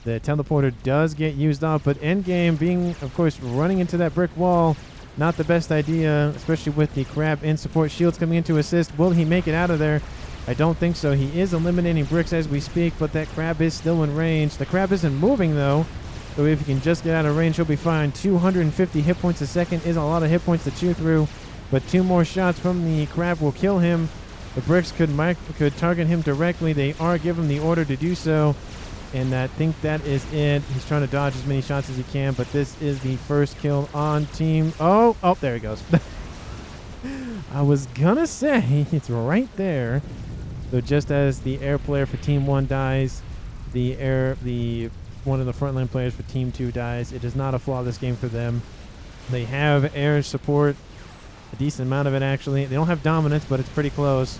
The teleporter does get used off, but endgame being, of course, running into that brick wall, not the best idea, especially with the crab in support. Shields coming in to assist. Will he make it out of there? I don't think so. He is eliminating bricks as we speak, but that crab is still in range. The crab isn't moving, though, so if he can just get out of range, he'll be fine. 250 hit points a second is a lot of hit points to chew through, but 2 more shots from the crab will kill him. The bricks could target him directly. They are given the order to do so, and I think that is it. He's trying to dodge as many shots as he can, but this is the first kill on team. Oh, there he goes. I was gonna say, it's right there. So just as the air player for Team 1 dies, one of the frontline players for Team 2 dies. It is not a flawless game for them. They have air support, a decent amount of it actually. They don't have dominance, but it's pretty close.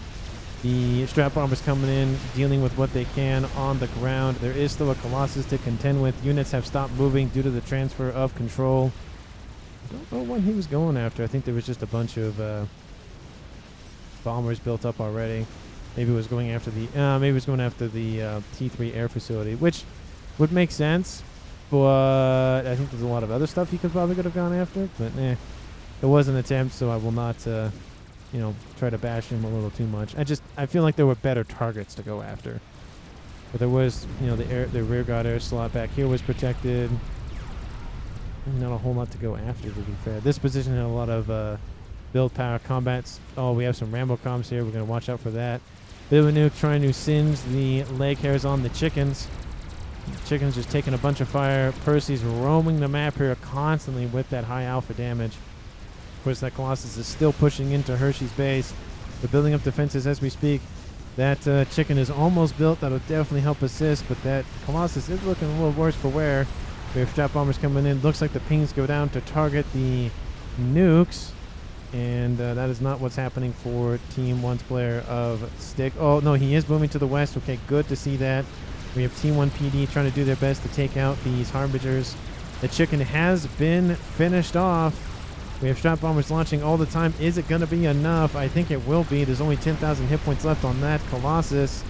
The strap bombers coming in, dealing with what they can on the ground. There is still a Colossus to contend with. Units have stopped moving due to the transfer of control. I don't know what he was going after. I think there was just a bunch of bombers built up already. Maybe it was going after the T3 air facility, which would make sense. But I think there's a lot of other stuff he could have gone after. But it was an attempt, so I will not try to bash him a little too much. I feel like there were better targets to go after. But there was, the rear guard air slot back here was protected. Not a whole lot to go after, to be fair. This position had a lot of build power combats. Oh, we have some Rambo comms here. We're going to watch out for that. Bit of a nuke trying to singe the leg hairs on the chickens. The chickens just taking a bunch of fire. Percy's roaming the map here constantly with that high alpha damage. Of course, that Colossus is still pushing into Hershey's base. They're building up defenses as we speak. That chicken is almost built. That'll definitely help assist, but that Colossus is looking a little worse for wear. We have strap bombers coming in. Looks like the pings go down to target the nukes. And that is not what's happening for Team 1's player of Stick. Oh, no, he is moving to the west. Okay, good to see that. We have Team 1 PD trying to do their best to take out these Harbingers. The chicken has been finished off. We have strap bombers launching all the time. Is it going to be enough? I think it will be. There's only 10,000 hit points left on that Colossus.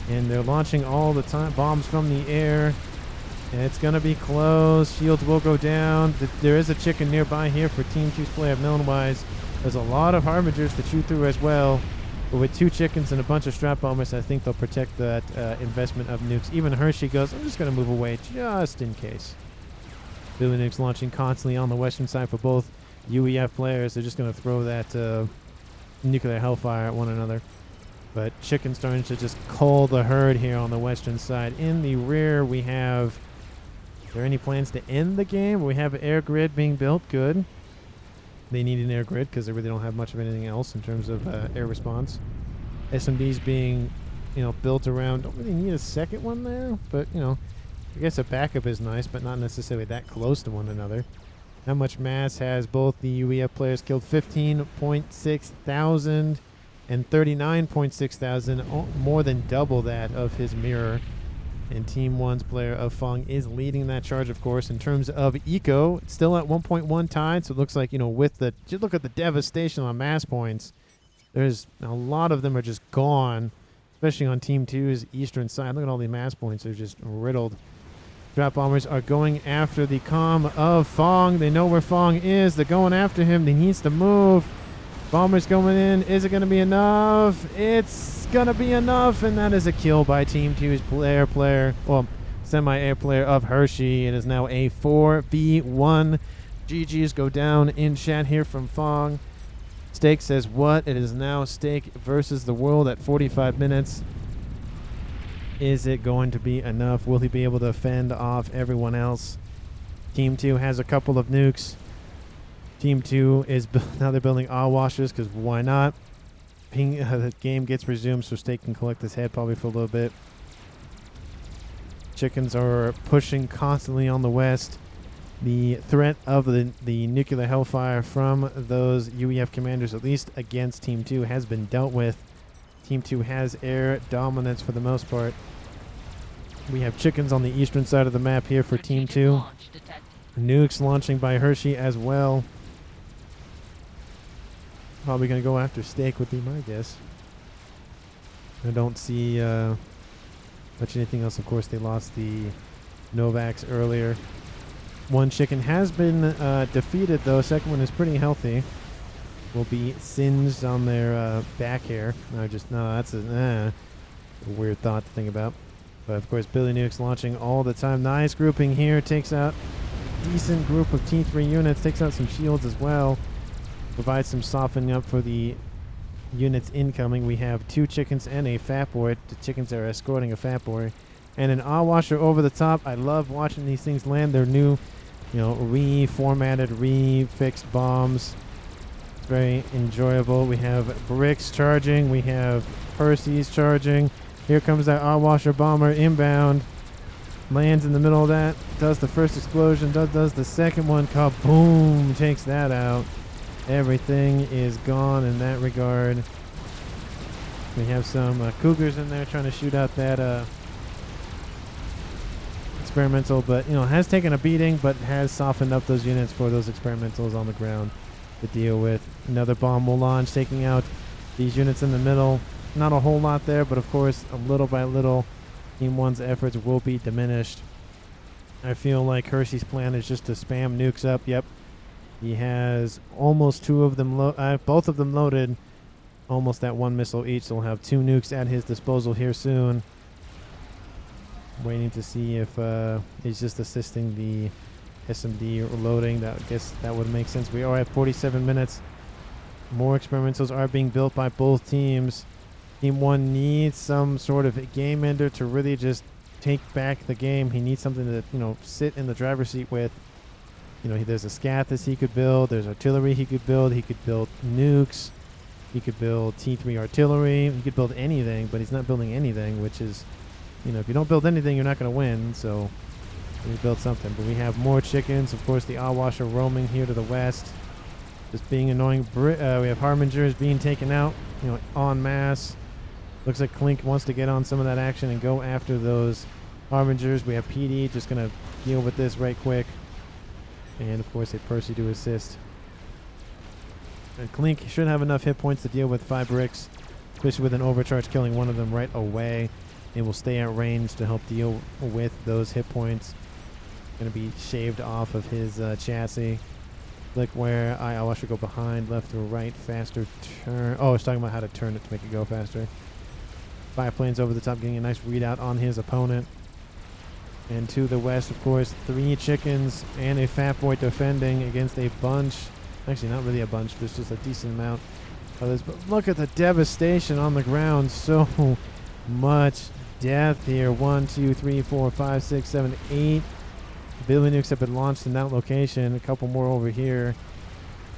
And they're launching all the time. Bombs from the air. It's going to be close. Shields will go down. There is a chicken nearby here for Team 2's player, Milne-wise. There's a lot of Harbingers to chew through as well. But with 2 chickens and a bunch of strap bombers, I think they'll protect that investment of nukes. Even Hershey goes, I'm just going to move away just in case. Billy nukes launching constantly on the western side for both UEF players. They're just going to throw that nuclear hellfire at one another. But chicken starting to just cull the herd here on the western side. In the rear, we have... Are there any plans to end the game? We have an air grid being built. Good. They need an air grid because they really don't have much of anything else in terms of air response. SMDs being, built around. Don't really need a second one there, but, I guess a backup is nice, but not necessarily that close to one another. How much mass has both the UEF players killed? 15.6 thousand and 39.6 thousand, more than double that of his mirror. And Team 1's player of Fung is leading that charge, of course. In terms of eco, it's still at 1.1 tied. So it looks like, with the... Just look at the devastation on mass points. There's a lot of them are just gone, especially on Team 2's eastern side. Look at all the mass points. They're just riddled. Drop bombers are going after the comm of Fong. They know where Fong is. They're going after him. He needs to move. Bombers going in. Is it going to be enough? It's going to be enough, and that is a kill by Team 2's player. Well, semi-air player of Hershey. It is now a 4v1. GGs go down in chat here from Fong. Steak says what? It is now Steak versus the world at 45 minutes. Is it going to be enough? Will he be able to fend off everyone else? Team 2 has a couple of nukes. Team 2 is now they're building washers because why not? The game gets resumed so Steak can collect his head probably for a little bit. Chickens are pushing constantly on the west. The threat of the nuclear hellfire from those UEF commanders, at least against Team 2, has been dealt with. Team 2 has air dominance for the most part. We have chickens on the eastern side of the map here for Team 2. Nukes launching by Hershey as well. Probably going to go after Steak would be my guess. I don't see much anything else. Of course, they lost the Novaks earlier. One chicken has been defeated, though. Second one is pretty healthy. Will be singed on their back hair. That's a weird thought to think about. But, of course, Billy Nuke's launching all the time. Nice grouping here. Takes out a decent group of T3 units. Takes out some shields as well. Provides some softening up for the units incoming. We have 2 chickens and a fat boy. The chickens are escorting a fat boy. And an washer over the top. I love watching these things land their new, reformatted, refixed bombs. It's very enjoyable. We have bricks charging. We have Percy's charging. Here comes that washer bomber inbound. Lands in the middle of that. Does the first explosion. Does the second one. Kaboom! Takes that out. Everything is gone in that regard. We have some cougars in there trying to shoot out that experimental, but has taken a beating, but has softened up those units for those experimentals on the ground to deal with. Another bomb will launch, taking out these units in the middle. Not a whole lot there, but of course, a little by little, Team 1's efforts will be diminished. I feel like Hershey's plan is just to spam nukes up. Yep. He has almost 2 of them, both of them loaded. Almost that 1 missile each, so we'll have 2 nukes at his disposal here soon. Waiting to see if he's just assisting the SMD loading. I guess that would make sense. We are at 47 minutes. More experimentals are being built by both teams. Team 1 needs some sort of game ender to really just take back the game. He needs something to, sit in the driver's seat with. There's a Scathis he could build. There's artillery he could build. He could build nukes. He could build T3 artillery. He could build anything, but he's not building anything, which is, if you don't build anything, you're not going to win. So we built something. But we have more chickens. Of course, the Awasher roaming here to the west. Just being annoying. We have Harbingers being taken out, en masse. Looks like Clink wants to get on some of that action and go after those Harbingers. We have PD just going to deal with this right quick. And, of course, a Percy to assist. And Clink should have enough hit points to deal with 5 bricks, especially with an overcharge killing one of them right away. It will stay at range to help deal with those hit points. Going to be shaved off of his chassis. Click where I should go behind, left or right, faster turn. Oh, I was talking about how to turn it to make it go faster. 5 planes over the top, getting a nice readout on his opponent. And to the west, of course, 3 chickens and a fat boy defending against a bunch. Actually, not really a bunch, there's just a decent amount of this. But look at the devastation on the ground. So much death here. 1, 2, 3, 4, 5, 6, 7, 8. Billy nukes have been launched in that location. A couple more over here.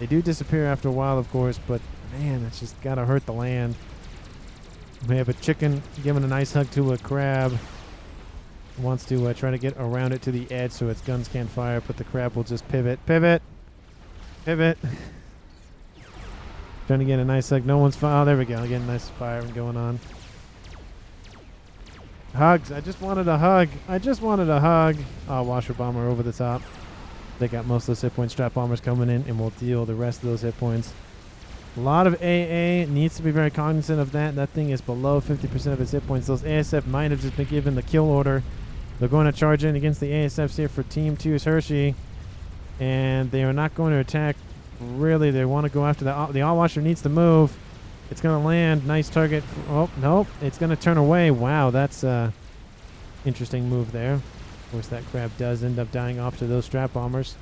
They do disappear after a while, of course, but man, that's just gotta hurt the land. We have a chicken giving a nice hug to a crab. Wants to try to get around it to the edge so its guns can't fire, but the crab will just pivot. Trying to get a nice hug. No one's fire. Oh, there we go. Getting a nice fire going on. Hugs. I just wanted a hug. Oh, washer bomber over the top. They got most of those hit points. Strap bombers coming in, and we'll deal the rest of those hit points. A lot of AA. Needs to be very cognizant of that. That thing is below 50% of its hit points. Those ASF might have just been given the kill order. They're going to charge in against the ASFs here for Team 2's Hershey. And they are not going to attack. Really, they want to go after the All-Washer needs to move. It's going to land. Nice target. Oh, nope. It's going to turn away. Wow, that's interesting move there. course, that crab does end up dying off to those strap bombers.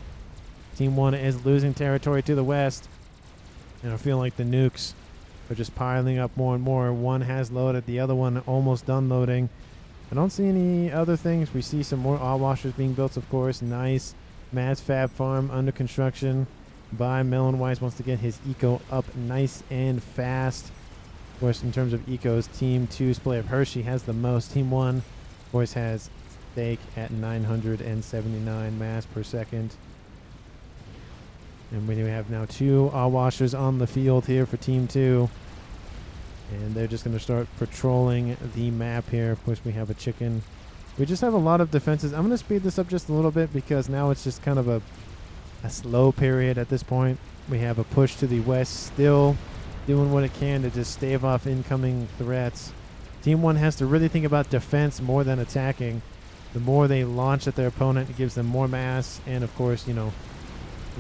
Team 1 is losing territory to the west. And I feel like the nukes are just piling up more and more. One has loaded, the other one almost done loading. I don't see any other things. We see some more oil washers being built, of course. Nice mass fab farm under construction by Melon Wise. Wants to get his eco up nice and fast. Of course, in terms of ecos, Team 2's play of Hershey has the most. Team 1, of course, has Steak at 979 mass per second. And we have now 2 oil washers on the field here for Team 2. And they're just going to start patrolling the map here. Of course, we have a chicken. We just have a lot of defenses. I'm going to speed this up just a little bit because now it's just kind of a slow period at this point. We have a push to the west, still doing what it can to just stave off incoming threats. Team 1 has to really think about defense more than attacking. The more they launch at their opponent, it gives them more mass. And, of course, you know,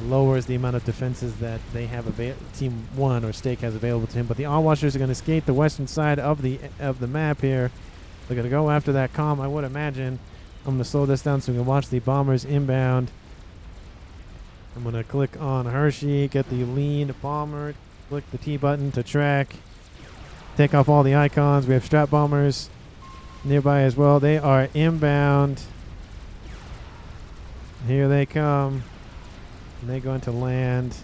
lowers the amount of defenses that they have Team 1 or Steak has available to him. But the oil washers are going to skate the western side of the map here. They're going to go after that comm, I would imagine. I'm going to slow this down so we can watch the bombers inbound. I'm going to click on Hershey, get the lead bomber, click the T button to track, take off all the icons. We have strap bombers nearby as well. They are inbound. Here they come. And they're going to land.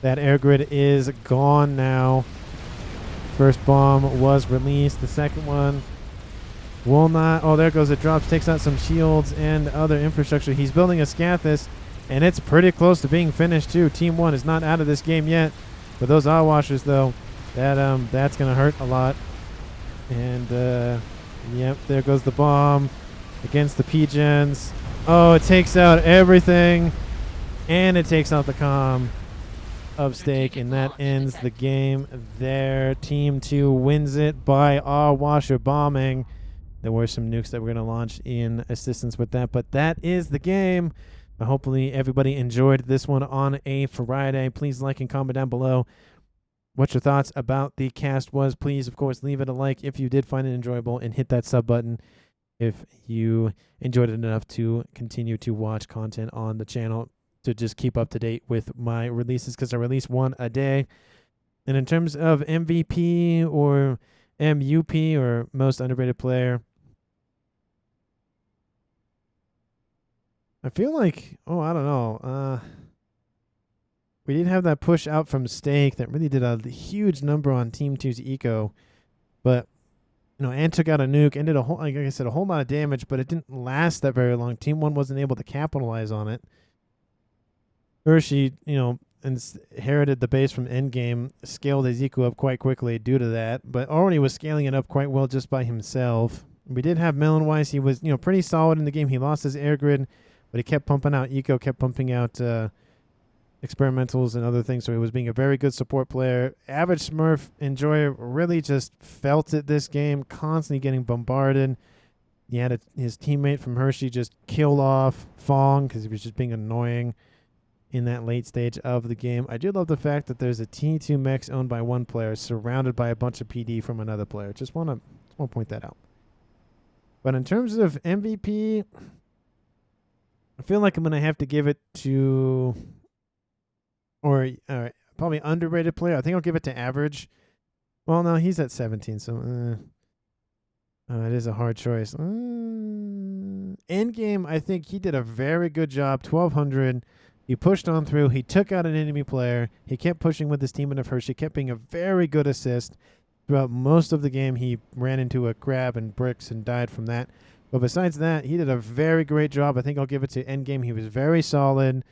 That air grid is gone now. First bomb was released. The second one will not. Oh, there goes it. Drops, takes out some shields and other infrastructure. He's building a Scathis, and it's pretty close to being finished too. Team 1 is not out of this game yet. But those oil washers, though, that's going to hurt a lot. And, yep, there goes the bomb against the P-Gens. Oh, it takes out everything. And it takes out the comm of Steak, and that ends the game there. Team 2 wins it by oil washer bombing. There were some nukes that we're going to launch in assistance with that, but that is the game. Hopefully everybody enjoyed this one on a Friday. Please like and comment down below what your thoughts about the cast was. Please, of course, leave it a like if you did find it enjoyable, and hit that sub button if you enjoyed it enough to continue to watch content on the channel, to just keep up to date with my releases, because I release one a day. And in terms of MVP or MUP, or most underrated player, I feel like, I don't know. We did have that push out from Steak that really did a huge number on Team 2's eco. But, you know, and took out a nuke and did a whole, like I said, a whole lot of damage, but it didn't last that very long. Team 1 wasn't able to capitalize on it. Hershey, you know, inherited the base from Endgame, scaled his eco up quite quickly due to that, but already was scaling it up quite well just by himself. We did have Melon Wise. He was, you know, pretty solid in the game. He lost his air grid, but he kept pumping out eco, kept pumping out experimentals and other things, so he was being a very good support player. Average Smurf Enjoyer really just felt it this game, constantly getting bombarded. He had his teammate from Hershey just killed off Fong because he was just being annoying in that late stage of the game. I do love the fact that there's a T2 Mechs owned by one player surrounded by a bunch of PD from another player. Just want to point that out. But in terms of MVP, I feel like I'm going to have to give it to, probably underrated player. I think I'll give it to Average. Well, no, he's at 17, so it is a hard choice. Endgame, I think he did a very good job. 1200. He pushed on through. He took out an enemy player. He kept pushing with his team of Hershey. Kept being a very good assist. Throughout most of the game, he ran into a crab and bricks and died from that. But besides that, he did a very great job. I think I'll give it to Endgame. He was very solid.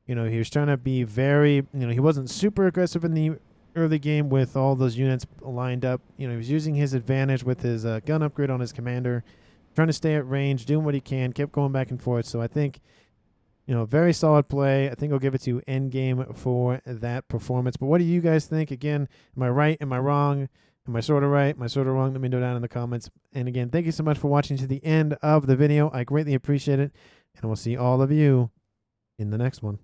You know, he was trying to be very, you know, he wasn't super aggressive in the early game with all those units lined up. You know, he was using his advantage with his gun upgrade on his commander, trying to stay at range, doing what he can, kept going back and forth. So I think, you know, very solid play. I think I'll give it to Endgame for that performance. But what do you guys think? Again, am I right? Am I wrong? Am I sort of right? Am I sort of wrong? Let me know down in the comments. And again, thank you so much for watching to the end of the video. I greatly appreciate it. And we'll see all of you in the next one.